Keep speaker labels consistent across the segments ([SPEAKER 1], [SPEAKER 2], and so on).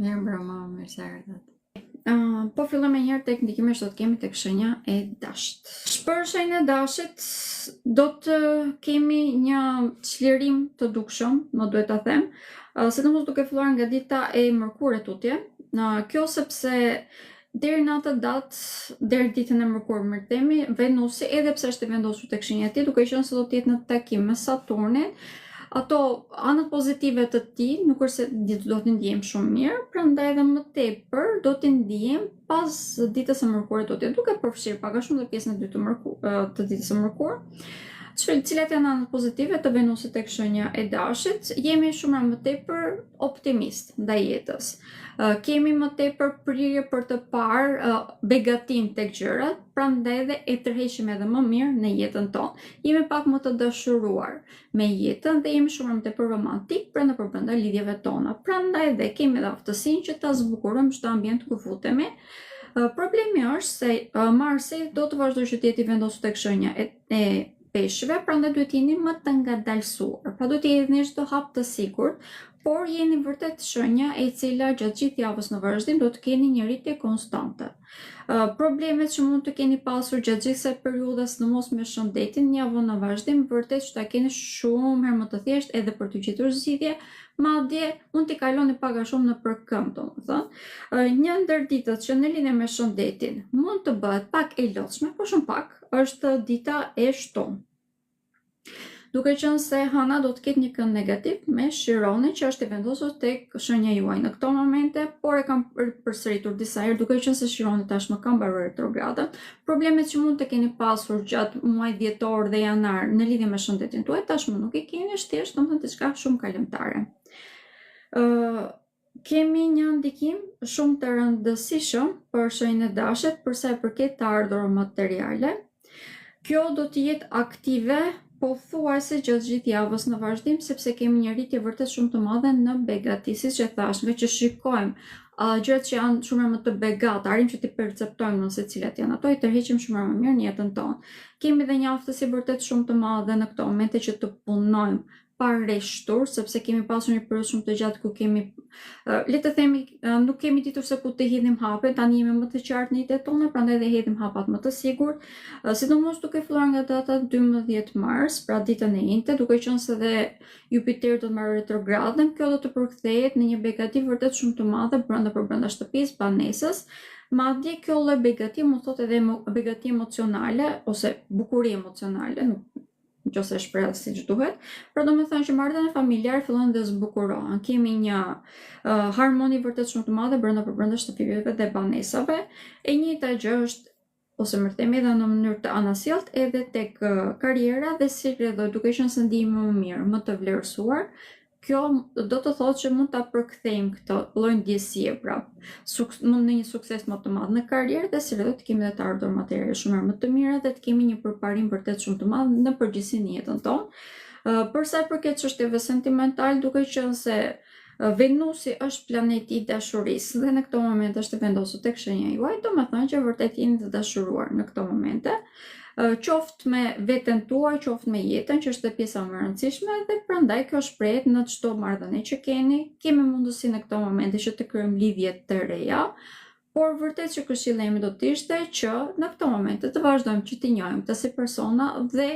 [SPEAKER 1] Mirë mbrëma, mirë se erdhët. Po fillojmë me njëherë tek ndikimisht do të kemi tek shenja e dasht. Për shenjën e dashit do të kemi një çlirim të dukshëm, më duhet ta them, sidomos duke filluar nga dita e mërkurit tutje. Kjo sepse deri në atë datë, deri ditën e mërkurë më themi, Venusi, edhe pse është i vendosur tek shenja e tij, duke qenë se do të jetë në takim me Saturnin, ato anët pozitive të tij nuk është se do t'i ndiejmë shumë mirë, prandaj edhe më tepër do t'i ndiejmë pas ditës së mërkurit tutje, duke përfshirë pak a shumë dhe pjesën e dytë të ditës së mërkurë. Cilat janë anët pozitive të Venusit tek shenja e dashit? Jemi shumë më tepër optimist ndaj jetës. Kemi më tepër prirje për të parë begatin tek gjërat, prandaj edhe e tërheqim edhe më mirë në jetën tonë. Jemi pak më të dashuruar me jetën dhe jemi shumë më tepër romantik brenda lidhjeve tona. Prandaj edhe kemi edhe aftësinë që ta zbukurojmë çdo ambient ku futemi. Problemi është se Marsi do të vazhdojë që të jetë i vendosur tek shenja e peshëve, prandaj duhet jeni më të ngadalësuar. Pra duhet jeni çdo hap të sigurt, por jeni vërtet shenja e cila gjatë gjithë javës në vazhdim do të keni një rritje konstante. Problemet që mund të keni pasur gjatë gjithë kësaj periudhe, sidomos me shëndetin, një javë në vazhdim, vërtet që ta keni shumë herë më të thjeshtë edhe për të gjetur zgjidhje, madje mund t'i kaloni pak a shumë në përkëmbë, domethënë. Një ndër ditët që në lidhje me shëndetin mund të bëhet pak e lodhshme, por shumë pak, është dita e shtunë. Duke qenë se Hana do të ketë një kënd negativ me Chironin që është i vendosur tek shenja juaj në këto momente, por e kam përsëritur disa herë, duke qenë se Chironi tashmë ka mbaruar retrogradën. Problemet që mund të keni pasur gjatë muajit dhjetor dhe janar në lidhje me shëndetin tuaj tashmë nuk i keni, thjesht domethënë diçka shumë kalimtare. Kemi një ndikim shumë të rëndësishëm për shenjën e dashit për sa i përket të ardhurave materiale. Kjo do të jetë aktive pothuajse gjatë gjithë javës në vazhdim, sepse kemi një rritje vërtet shumë të madhe në begati, siç e thash, me që shikojmë gjërat që janë shumë më të begata, arrim që t'i perceptojmë nëse cilat janë ato, i tërheqim shumë më mirë në jetën tonë. Kemi dhe një aftësi vërtet shumë të madhe në këto momente që të punojmë pa rreshtur, sepse kemi pasur një periudhë shumë të gjatë ku kemi, le të themi, nuk kemi ditur se ku të hedhim hapet, tani jemi më të qartë në jetën tonë, prandaj dhe hedhim hapat më të sigurt, sidomos duke filluar nga data 12 mars, pra ditën e njëjtë, duke qenë se dhe Jupiteri do të marrë retrogradën, kjo do të përkthehet në një begati vërtet shumë të madhe brenda shtëpisë, banesës. Madje kjo lloj begati mund thotë edhe begati emocionale ose bukurie emocionale, nëse shpreh siç duhet. Pra domethënë që marrëdhëniet familjare fillojnë të zbukurohen. Kemi një harmoni vërtet shumë të madhe brenda shtëpive dhe banesave. E njëjta gjë është, ose më themi edhe në mënyrë të anasjellt, edhe tek karriera dhe si rrjedhoj, duke qenë se ndihemi më mirë, më të vlerësuar. Kjo do të thotë që mund ta përkthejmë këtë lloj ndjesie, pra në një sukses më të madh në karrierë dhe si rrjedhoj të kemi edhe të ardhurë materiale shumë më të mira dhe të kemi një përparim vërtet shumë të madh në përgjithësi në jetën tonë. Për sa i përket çështjeve sentimentale, duke qenë se Venusi është planeti i dashurisë dhe në këto momente është i vendosur tek shenja juaj, domethënë që vërtet jeni të dashuruar në këto momente. Qoftë me veten tuaj, qoftë me jetën, që është dhe pjesa më e rëndësishme, dhe prandaj kjo shprehet në çdo marrëdhënie që keni. Kemi mundësi në këto momente që të krijojmë lidhje të reja, por vërtet që këshilla ime do të ishte që në këto momente të vazhdojmë që të njohim të si persona dhe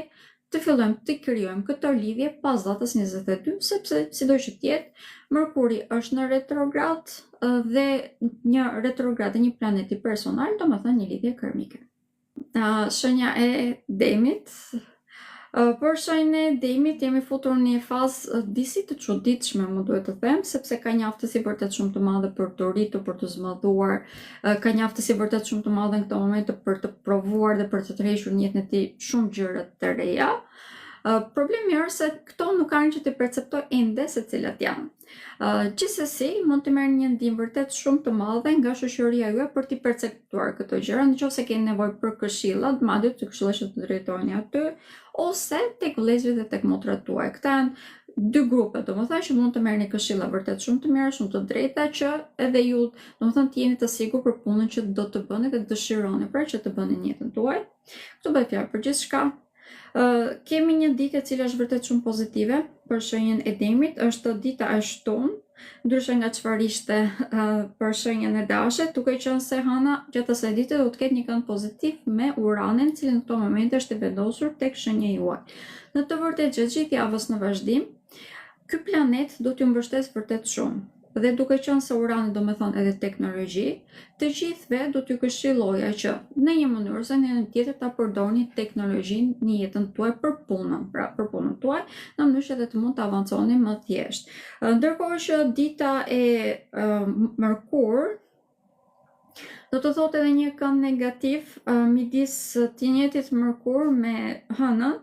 [SPEAKER 1] të fillojmë të krijojmë këtë lidhje pas datës 22, sepse sido që të jetë, Mërkuri është në retrograd dhe një retrograd e një planeti personal, domethënë një lidhje karmike. Shenja e Demit. Për shenjën e Demit jemi futur në një fazë disi të çuditshme, më duhet të them, sepse ka një aftësi vërtet shumë të madhe për të rritur, për të zmadhuar, ka një aftësi vërtet shumë të madhe në këtë moment për të provuar dhe për të tërhequr në jetën e tij shumë gjëra të reja. Problemi është se këto nuk kanë që të perceptoj ende se cilat janë. Gjithsesi, mund të merrni një ndihmë vërtet shumë të madhe nga shoqëria juaj për të perceptuar këto gjëra, nëse keni nevojë për këshilla, madje të këshilla që të drejtoheni aty, ose tek vëllezërit dhe tek motrat tuaj. Këta janë dy grupe, domethënë që mund të merrni këshilla vërtet shumë të mira, shumë të drejta, që edhe ju, domethënë të jeni të sigurt për punën që do të bëni dhe dëshironi pra që të bëni në jetën tuaj. Këtu bëhet fjalë për gjithçka. Kemi një ditë e cila është vërtet shumë pozitive për shenjën e Demit, është dita e shtunë, ndryshe nga çfarë ishte për shenjën e dashit, duke qenë se hëna gjatë asaj dite do të ketë një kënd pozitiv me Uranin, i cili në këto momente është i vendosur tek shenja juaj. Në të vërtetë gjatë gjithë javës në vazhdim, ky planet do t'ju mbështes vërtet shumë. Dhe duke qenë se Urani do me thonë edhe teknologji, të gjithëve do t'ju këshilloja që në një mënyrë ose në një tjetër ta përdorni teknologjinë në jetën tuaj për punën, pra për punën tuaj, në mënyrë që të mund të avanconi më thjesht. Ndërkohë që dita e Mërkur do të thotë edhe një kënd negativ midis planetit Mërkur me Hënën.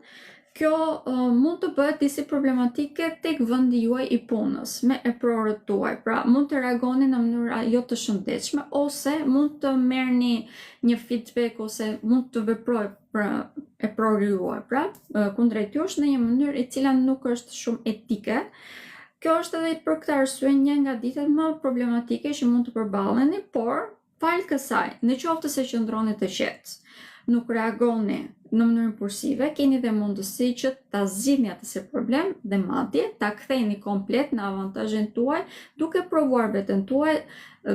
[SPEAKER 1] Kjo mund të bëhet disi problematike tek vendi juaj i punës, me eprorët tuaj, pra mund të reagoni në mënyrë jo të shëndetshme, ose mund të merrni një feedback, ose mund të veproj pra eprori juaj, pra kundrejt jush në një mënyrë e cila nuk është shumë etike. Kjo është edhe për këtë arsye një nga ditët më problematike që mund të përballeni, por fal kësaj, në qoftë se qëndroni të qetë, nuk reagoni në mënyrë impulsive, keni dhe mundësi që ta zgjidhni atë si problem dhe madje ta ktheni komplet në avantazhin tuaj, duke provuar veten tuaj,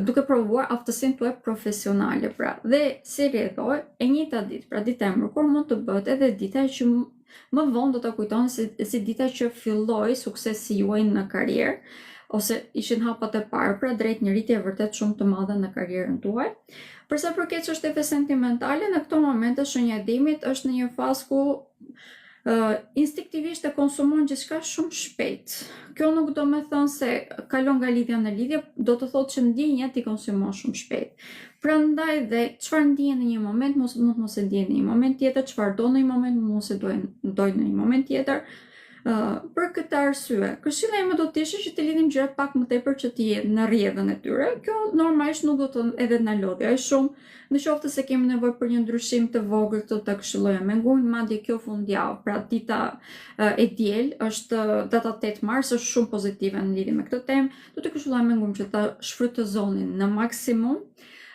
[SPEAKER 1] duke provuar aftësinë tuaj profesionale, pra. Dhe si rrjedhoj, e njëjta ditë, pra dita e Mërkur mund të bëhet edhe dita që më vonë do ta kujtoni si dita që filloi suksesi juaj në karrierë, ose ishin hapat e parë pra drejt një rritje vërtet shumë të madhe në karrierën tuaj. Përsa përket çështjeve sentimentale, në këto momente shenja e Dimit është në një fazë ku instinktivisht e konsumon gjithçka shumë shpejt. Kjo nuk do me thënë se kalon nga lidhja në lidhje, do të thotë që ndjenjat i konsumon shumë shpejt. Prandaj dhe çfarë ndjen në një moment mund mos e ndjen në një moment tjetër, çfarë do në një moment mos e doj në një moment tjetër. Për këtë arsye, këshilla ime do të ishte që të lidhim gjërat pak më tepër që të jetë në rrjedhën e tyre. Kjo normalisht nuk do të edhe na lodhë aq shumë, në qoftë se kemi nevojë për një ndryshim të vogël, këtë ta këshilloj me ngujnë, madje kjo fundjavë, pra dita e diel është data 8 mars, është shumë pozitive në lidhje me këtë temë. Do të këshilloj me ngujnë që ta shfrytëzoni në maksimum,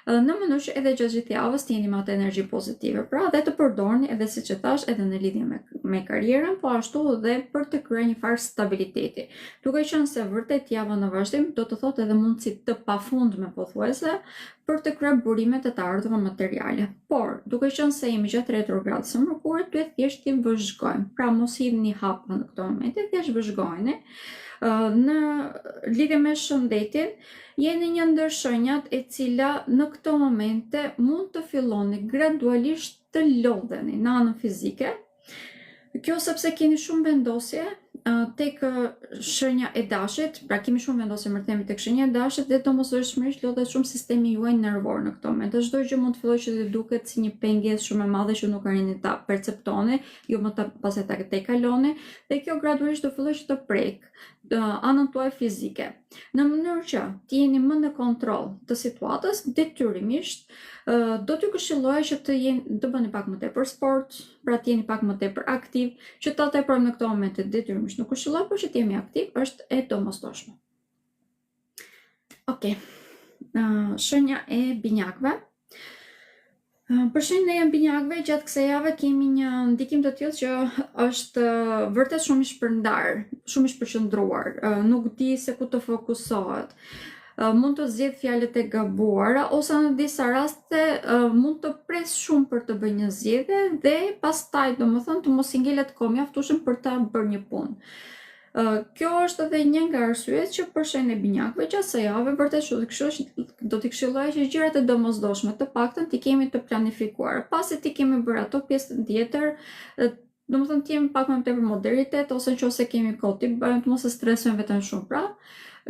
[SPEAKER 1] në mënyrë që edhe gjatë gjithë javës të jeni me atë energji pozitive, pra dhe të përdorni edhe siç e thash edhe në lidhje me karrierën, po ashtu edhe për të kryer një farë stabiliteti. Duke qenë se vërtet java në vazhdim do të thotë edhe mundësi të pafundme pothuajse për të kryer burime të ardhurave materiale. Por, duke qenë se jemi gjatë retrogradës së Mërkurit, duhet thjesht të vëzhgojmë. Pra mos hidhni hapa në këto momente, thjesht vëzhgojeni. Në lidhje me shëndetin, jeni një ndër shenjat e cila në këto momente mund të filloni gradualisht të lodheni në anën fizike. Kjo sepse keni shumë vendosje tek shenja e dashit, pra kemi shumë vendosje më themi tek shenja e dashit dhe domosdoshmërisht lodhet shumë sistemi juaj nervor në këto momente. Çdo gjë mund të fillojë që të duket si një pengesë shumë e madhe që nuk arrini ta perceptoni, jo më pastaj ta kaloni, dhe kjo gradualisht do fillojë që të prek anën tuaj fizike. Në mënyrë që të jeni më në kontroll të situatës, detyrimisht do t'ju këshilloja që të bëni pak më tepër sport, pra të jeni pak më tepër aktiv, që ta teprojmë në këto momente detyrimisht nuk këshilloj, por që të jemi aktiv është e domosdoshme. Okej. Shenja e binjakëve. Për shenjën e binjakëve, gjatë kësaj jave kemi një ndikim të tillë që është vërtet shumë i shpërndar, shumë i shpërqendruar, nuk di se ku të fokusohet. Mund të zgjedh fjalët e gabuara ose në disa raste mund të pres shumë për të bërë një zgjedhje dhe pastaj domethënë të mos i ngelet kohë mjaftueshëm për ta bërë një punë. Kjo është edhe një nga arsyet që për shenjën e binjakëve gjatë kësaj jave vërtet do t'i këshilloja që gjërat e domosdoshme të paktën t'i kemi të planifikuar. Pasi t'i kemi bërë ato pjesën tjetër, domethënë të jemi pak më tepër moderitet ose nëse kemi kohë të bëjmë të mos e stresojmë veten shumë. Pra,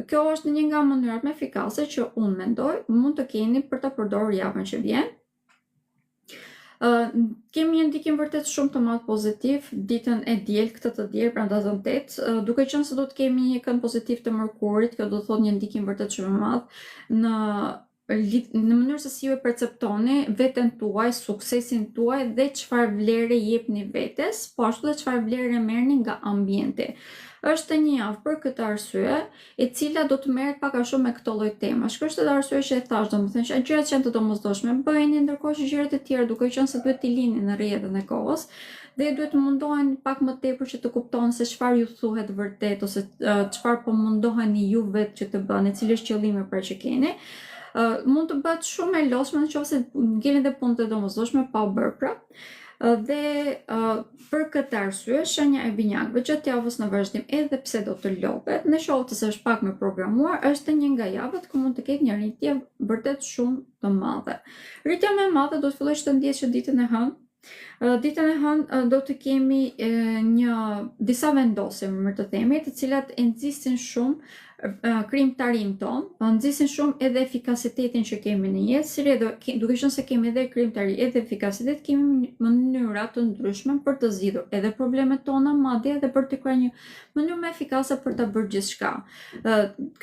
[SPEAKER 1] kjo është një nga mënyrat më efikase që unë mendoj mund të keni për ta përdorur javën që vjen. Kemi një ndikim vërtet shumë të madh pozitiv ditën e diel, këtë të diel, pra datën 8, duke qenë se do të kemi një kënd pozitiv të Mërkurit, kjo do të thotë një ndikim vërtet shumë i madh në mënyrë se si ju e perceptoni veten tuaj, suksesin tuaj dhe çfarë vlere jepni vetes, po ashtu dhe çfarë vlere merrni nga ambienti. Është një javë për këtë arsye, e cila do të merret pak a shumë me këto lloj temash. Kjo është edhe arsye që e thash, domethënë që gjërat që janë të domosdoshme bëheni, ndërkohë që gjërat e tjera duke qenë se duhet t'i lini në rrjedhën e kohës, dhe duhet të mundohen pak më tepër që të kuptoni se çfarë ju thuhet vërtet ose çfarë po mundoheni ju vetë që të bëni, cili është qëllimi pra që keni. Mund të bëhet shumë e lodhshme nëse keni dhe punë të domosdoshme pa u bërë pra. Dhe për këtë arsye shenja e binjakëve gjatë javës në vazhdim, edhe pse do të lopet, në qoftë se është pak më programuar, është një nga javët ku mund të ketë një rritje vërtet shumë të madhe. Rritja më e madhe do të fillojë të ndihet që ditën e hënë. Ditën e hënë do të kemi disa vendosje, më të themi, të cilat e nxisin shumë krijimtarinë tonë, nxisin shumë edhe efikasitetin që kemi në jetë, si duke qenë se kemi edhe krijimtari, edhe efikasitet, kemi mënyra të ndryshme për të zgjidhur edhe problemet tona, madje edhe për të kryer një mënyrë më efikase për ta bërë gjithçka.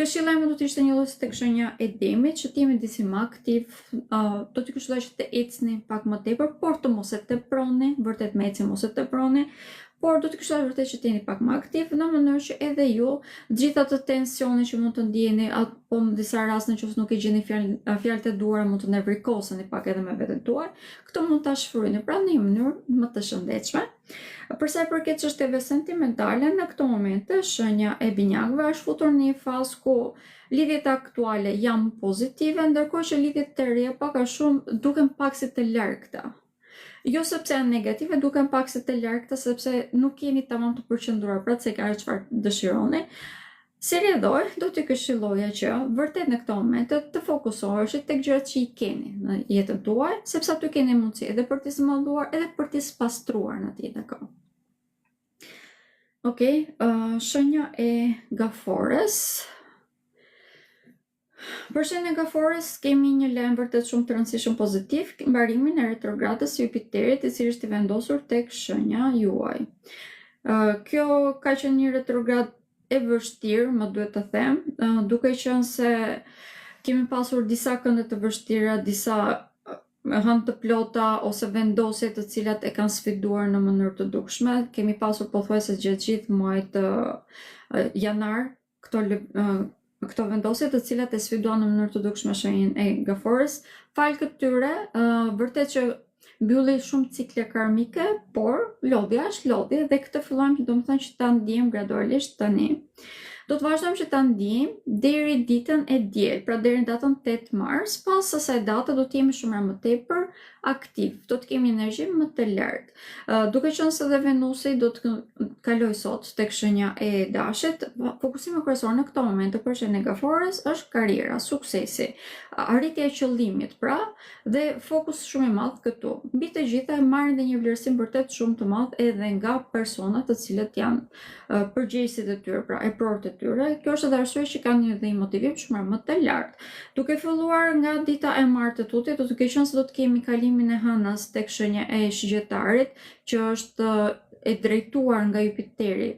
[SPEAKER 1] Këshillimi do të ishte një lloj tek shenja e demit, që të jemi disi më aktiv, do të këshilloj që të ecni pak më tepër, por të mos e teproni, vërtet me ecje mos e teproni, por do të këshilloj vërtet që të jeni pak më aktiv në mënyrë që edhe ju gjithë ato tensione që mund të ndjeni, apo në disa raste nëse nuk e gjeni fjalët e duara, mund të nervikoseni pak edhe me veten tuaj, këto mund ta shfryeni pra në një mënyrë më të shëndetshme. Për sa i përket çështjeve sentimentale, në këto momente shenja e binjakëve është futur në një fazë ku lidhjet aktuale janë pozitive, ndërkohë që lidhjet të reja pak a shumë duken pak si të largëta. Jo sepse janë negative, duken pak si të largëta, sepse nuk jeni tamam të përqendruar pra se ka çfarë dëshironi. Si rrjedhor, do t'ju këshilloja që vërtet në këto momente të fokusohesh tek gjërat që i keni në jetën tuaj, sepse aty keni mundësi edhe për t'i zhmalluar, edhe për t'i pastruar në atë kohë. Okej, shenja e gafores. Për shenjën e gafores kemi një lajm vërtet shumë të rëndësishëm pozitiv, mbarimin e retrogradës së Jupiterit, i cili është i vendosur tek shenja juaj. Kjo ka qenë një retrograd e vështirë, më duhet të them, duke qenë se kemi pasur disa kënde të vështira, disa hënë të plota ose vendosje të cilat e kanë sfiduar në mënyrë të dukshme. Kemi pasur pothuajse gjatë gjithë muajit janar këto vendosje të cilat e sfiduan në mënyrë të dukshme shenjën e gafores. Fal këtyre, vërtet që mbylli shumë cikle karmike, por lodhja është lodhje dhe këtë fillojmë domethënë që ta ndjejmë gradualisht tani. Do të vazhdojmë që ta ndjejmë deri ditën e diel, pra deri në datën 8 mars, pas asaj date do të jemi shumë më tepër aktiv, do të kemi energji më të lartë. Duke qenë se dhe Venusi do të kaloj sot tek shenja e dashit, fokusimi kryesor në këto momente për shenjën e gafores është karriera, suksesi, arritja e qëllimit, pra, dhe fokus shumë i madh këtu. Mbi të gjitha marrin dhe një vlerësim vërtet shumë të madh edhe nga personat të cilët janë përgjegjësit e tyre, pra e prorët e tyre. Kjo është edhe arsye që kanë një motivim shumë më të lartë. Duke filluar nga dita e martë të tutit, do të keqen se do të kemi kalimin e hënës tek shenja e shigjetarit, që është e drejtuar nga Jupiteri,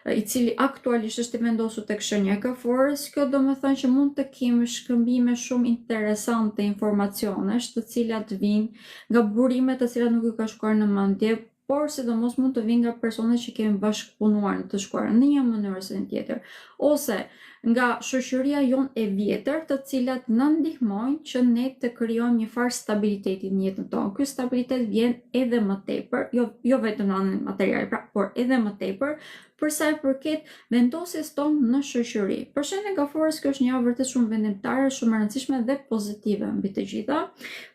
[SPEAKER 1] i cili aktualisht është i vendosur tek shenja e gafores. Kjo do të thënë që mund të kemi shkëmbime shumë interesante informacionesh, të cilat vijnë nga burime të cilat nuk ju ka shkuar në mendje, por sidomos mund të vinë nga personat që kemi bashkëpunuar në të shkuar në një mënyrë ose në tjetër, ose nga shoqëria jonë e vjetër, të cilat na ndihmojnë që ne të krijojmë një farë stabiliteti në jetën tonë. Ky stabilitet vjen edhe më tepër, jo vetëm në anën materiale, pra, por edhe më tepër për sa i përket vendosjes tonë në shoqëri. Për shenjën e gafores, kjo është një javë vërtet shumë vendimtare, shumë e rëndësishme dhe pozitive mbi të gjitha.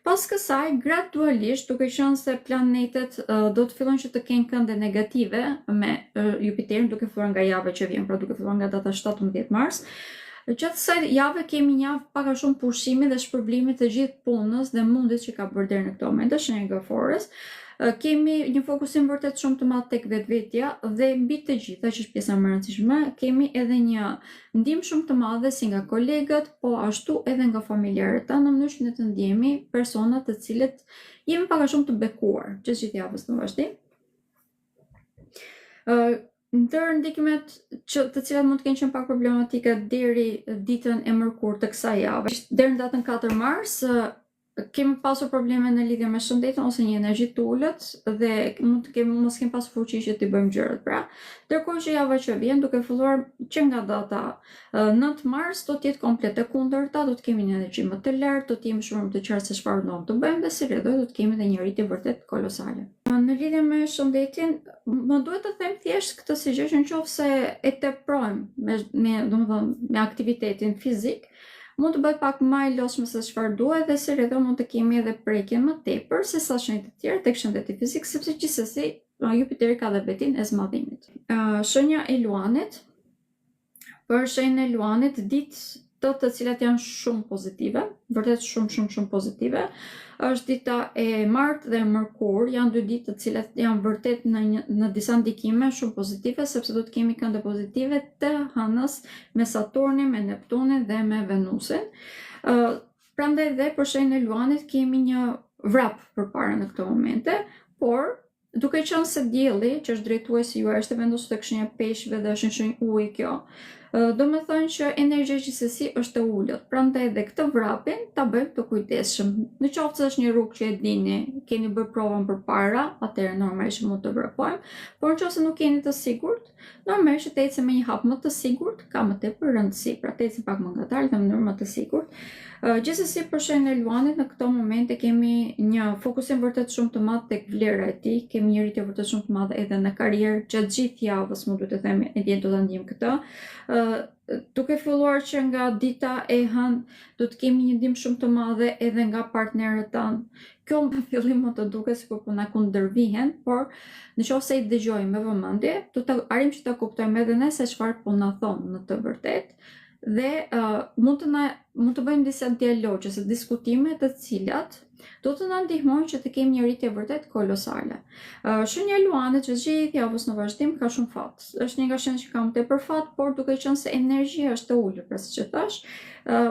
[SPEAKER 1] Pas kësaj, gradualisht, duke qenë se planetet do të fillojnë që të kenë kënde negative me Jupiterin, duke filluar nga java që vjen, pra duke filluar nga data 17 mars. Gjatë kësaj jave kemi një javë pak a shumë pushimi dhe shpërblimi të gjithë punës dhe mundjes që ka bërë deri në këtë moment shenja e gafores. Kemi një fokusim vërtet shumë të madh tek vetvetja dhe mbi të gjitha, që është pjesa më e rëndësishme, kemi edhe një ndihmë shumë të madhe si nga kolegët, po ashtu edhe nga familjarët tanë, në mënyrë që ne të ndjehemi persona të cilët jemi pak a shumë të bekuar gjatë gjithë javës në vazhdim. Ndër ndikimet të cilat mund të kenë qenë pak problematike deri ditën e mërkurë të kësaj jave, deri në datën 4 mars, kemi pasur probleme në lidhje me shëndetin ose një energji të ulët dhe mos kemi pasur fuqi që t'i bëjmë gjërat. Pra, ndërkohë që java që vjen, duke filluar që nga data 9 mars, do të jetë komplet e kundërta, do të kemi një energji më të lartë, do të jemi shumë të qartë se çfarë do të bëjmë dhe si rrjedhoj do të kemi dhe një rritje vërtet kolosale. Në lidhje me shëndetin, më duhet të them thjesht këtë si gjë që nëse e teprojmë me aktivitetin fizik, mund të bëhet pak më i lodhshëm se çfarë duhet dhe si rrjedhoj mund të kemi edhe prekjen më tepër se sa shenjat e tjera tek shëndeti fizik, sepse gjithsesi Jupiteri ka dhe vetin e zmadhimit. Shenja e Luanit. Për shenjën e Luanit, ditë të cilat janë shumë pozitive, vërtet shumë pozitive, është dita e Martë dhe Mërkur, janë dy ditë të cilat janë vërtet në disa ndikime shumë pozitive, sepse do të kemi kënde pozitive të hënës me Saturnin, me Neptunin dhe me Venusin. Prandaj dhe për shenjën e Luanit kemi një vrap përpara në këto momente, por duke qenë se dielli, që është drejtuesi juaj, është vendosur tek shenja e Peshqve dhe është një shenjë uji kjo, do me thënë që energja gjithsesi është e ulët, prandaj dhe këtë vrapin ta bëjmë të kujdesshëm. Në qoftë se është një rrugë që e dini, keni bërë provën përpara, atëherë normalisht mund të vrapojmë, por nëse nuk jeni të sigurt, normalisht të ecim me një hap më të sigurt ka më tepër rëndësi, pra të ecim pak më ngadalë në mënyrë më të sigurt. Gjithsesi për shenjën e Luanit në këto momente kemi një fokusim vërtet shumë të madh tek vlera e tij, kemi një rritje vërtet shumë të madhe edhe në karrierë gjatë gjithë javës, më duhet të them, e vjen do ta ndjejmë këtë. Duke filluar që nga dita e hënë do të kemi një ndihmë shumë të madhe edhe nga partnerët tanë. Kjo në fillim mund të duket sikur po na kundërvihen, por nëse i dëgjojmë me vëmendje, do të arrijmë që ta kuptojmë edhe ne se çfarë po na thonë në të vërtetë. Dhe mund të bëjmë disa dialogje ose diskutime të cilat do të na ndihmojnë që të kemi një rritje vërtet kolosale. Shenja e Luanit që gjithë javës në vazhdim ka shumë fat. Është një nga shenjat që ka më tepër fat, por duke qenë se energjia është e ulur, pra siç e thash,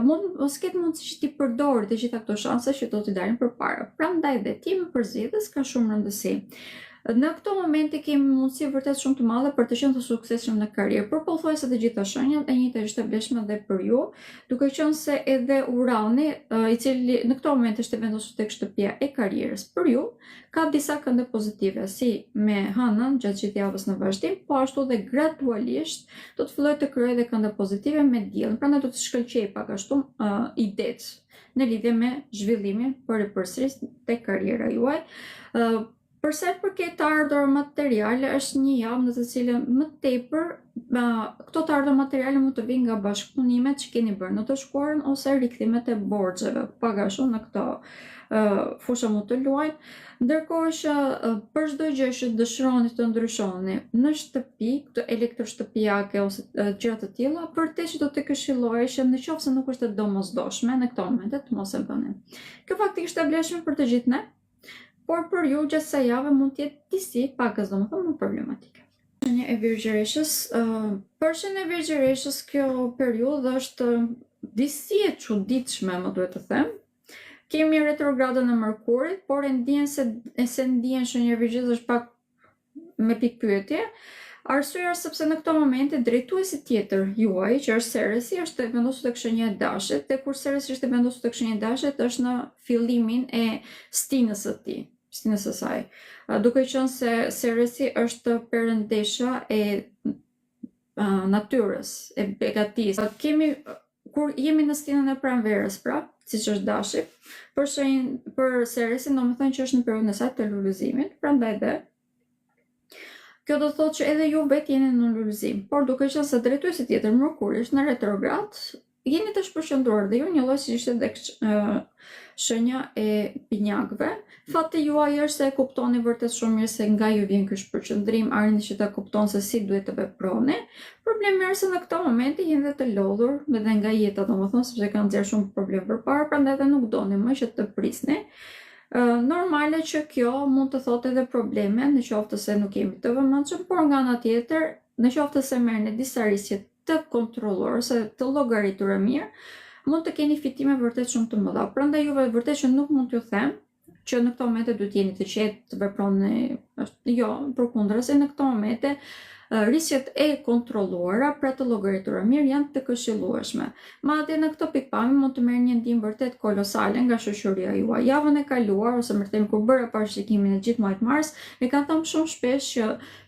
[SPEAKER 1] mos ketë mundësi që ti përdor të gjitha këto shanse që do t'i dalin përpara. Prandaj dhe timi përzgjedhës ka shumë rëndësi. Në këto momente kemi mundësi vërtet shumë të madhe për të qenë të suksesshëm në karrierë, por pothuajse të gjitha shenjat e njëjta është e vlefshme edhe për ju, duke qenë se edhe Urani, i cili në këto momente është vendosur tek shtëpia e karrierës për ju, ka disa kënde pozitive, si me hënën gjatë gjithë javës në vazhdim, po ashtu dhe gradualisht do të fillojë të krijojë edhe kënde pozitive me diellin, prandaj do të shkëlqejë pak ashtu idetë në lidhje me zhvillimin përsëris tek karriera juaj. Për sa i përket të ardhurave materiale, është një javë në të cilën më tepër këto të ardhurë materiale mund të vinë nga bashkëpunimet që keni bërë në të shkuarën ose rikthimet e borxheve, pak a shumë në këto fusha mund të luajnë, ndërkohë që për çdo gjë që dëshironi të ndryshoni në shtëpi, këto elektroshtëpiake ose gjëra të tilla, vërtet do të këshilloja që nëse nuk është e domosdoshme në këto momente të mos e bëni. Kjo faktikisht e vlefshme për të gjithë ne, por për ju gjatë kësaj jave mund të jetë disi pakës domethënë më problematike. Shenja e Virgjëreshës, për shenjën e Virgjëreshës kjo periudhë është disi e çuditshme, më duhet të them. Kemi retrogradën e Mërkurit, por e ndjen se ndjen shenja e Virgjëreshës është pak me pikë pyetje. Arsyeja është sepse në këto momente drejtuesi tjetër juaj, që është Ceresi, është vendosur tek shenja e Dashit, dhe kur Ceresi është vendosur tek shenja e Dashit, është në fillimin e stinës së tij. Stinës së saj. Duke qenë se Ceresi është perëndesha e natyrës, e begatisë. Kur jemi në stinën e pranverës, pra, siç është Dashi, për Ceresin, domethënë që është në periudhën e saj të lulëzimit, prandaj dhe kjo do të thotë që edhe ju vetë jeni në lulëzim, por duke qenë se drejtuesi tjetër Mërkuri është në retrograd, jeni të shpërqendruar dhe ju njëlloj si ishte tek shenja e binjakëve. Fati juaj është se e kuptoni vërtet shumë mirë se nga ju vjen ky shpërqendrim, arrini që ta kuptoni se si duhet të veproni. Problemi është se në këto momente jeni të lodhur edhe nga jeta, domethënë sepse kanë nxjerrë shumë problem përpara, prandaj edhe nuk doni më që të prisni. Normale që kjo mund të thotë edhe probleme, në qoftë se nuk jemi të vëmendshëm, por nga ana tjetër, në qoftë se merrni disa riske të kontrolluar ose të llogaritura mirë, mund të keni fitime vërtet shumë të mëdha. Prandaj juve vërtet që nuk mund t'ju them që në këto momente duhet jeni të qetë, të veproni, jo, përkundrazi në këto momente Rrisjet e kontrolluara pra të llogaritura mirë janë të këshillueshme. Madje në këtë pikpamje mund të merrni një ndihmë vërtet kolosale nga shoqëria juaj. Javën e kaluar ose më thënë kur bëra parashikimin e gjithë muajit mars, e kanë thënë shumë shpesh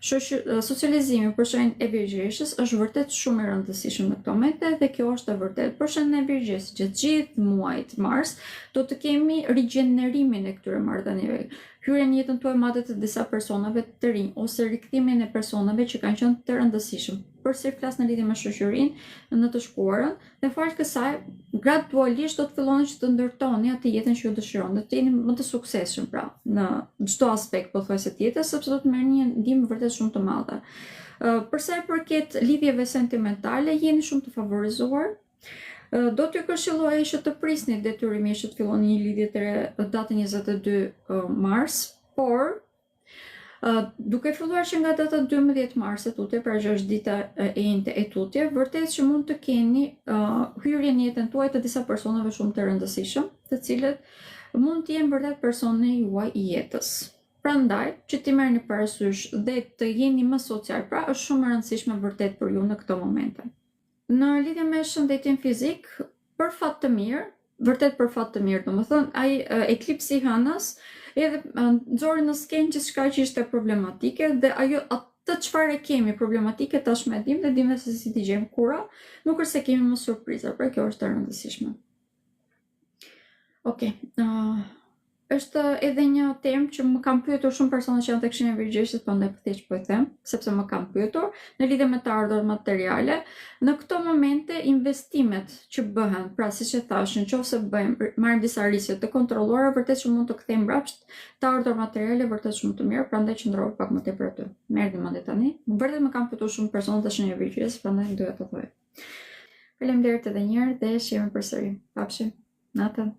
[SPEAKER 1] që socializimi për shenjën e virgjeshës është vërtet shumë i rëndësishëm në këto momente dhe kjo është e vërtetë. Për shenjën e virgjeshës që gjithë muajit mars do të kemi rigjenerimin e këtyre marrëdhënieve. Hyrjen në jetën tuaj madje të disa personave të rinj ose rikthimin e personave që kanë qenë të rëndësishëm. Përsëri flas në lidhje me shoqërinë në të shkuarën dhe fal kësaj gradualisht do të filloni që të ndërtoni atë jetën që ju dëshironi, të jeni më të suksesshëm pra në çdo aspekt pothuajse të jetës, sepse do të merrni një ndihmë vërtet shumë të madhe. Për sa i përket lidhjeve sentimentale, jeni shumë të favorizuar. Do t'ju këshilloj që të prisni detyrimisht që të filloni një lidhje të re datën 22 mars, por duke filluar që nga data 12 mars e tutje, pra që është dita e njëjtë e tutje, vërtet që mund të keni hyrje në jetën tuaj të disa personave shumë të rëndësishëm, të cilët mund të jenë vërtet personi juaj i jetës. Prandaj, që ti merrni parasysh dhe të jeni më social, pra është shumë e rëndësishme vërtet për ju në këto momente. Në lidhje me shëndetin fizik, për fat të mirë, vërtet për fat të mirë, domethënë ai eklipsi i hënës edhe nxori në skenë gjithçka që ishte problematike dhe ajo atë çfarë kemi problematike tashmë e dim dhe dim se si t'i gjejmë kura, nuk është se kemi më surpriza, pra kjo është e rëndësishme. Okej. Është edhe një temë që më kanë pyetur shumë persona që janë tek shenja e virgjeshës, prandaj thjesht po e them, sepse më kanë pyetur në lidhje me të ardhurat materiale. Në këto momente investimet që bëhen, pra siç e thash, nëse marrim disa riske të kontrolluara, vërtet që mund të kthejmë mbrapsht të ardhurat materiale vërtet shumë të mirë, prandaj qëndroj pak më tepër aty. Merrni mend tani. Vërtet më kanë pyetur shumë persona të shenjave të virgjeshës, prandaj doja të thoj. Faleminderit edhe një herë dhe shihemi përsëri. Pafshim. Natën.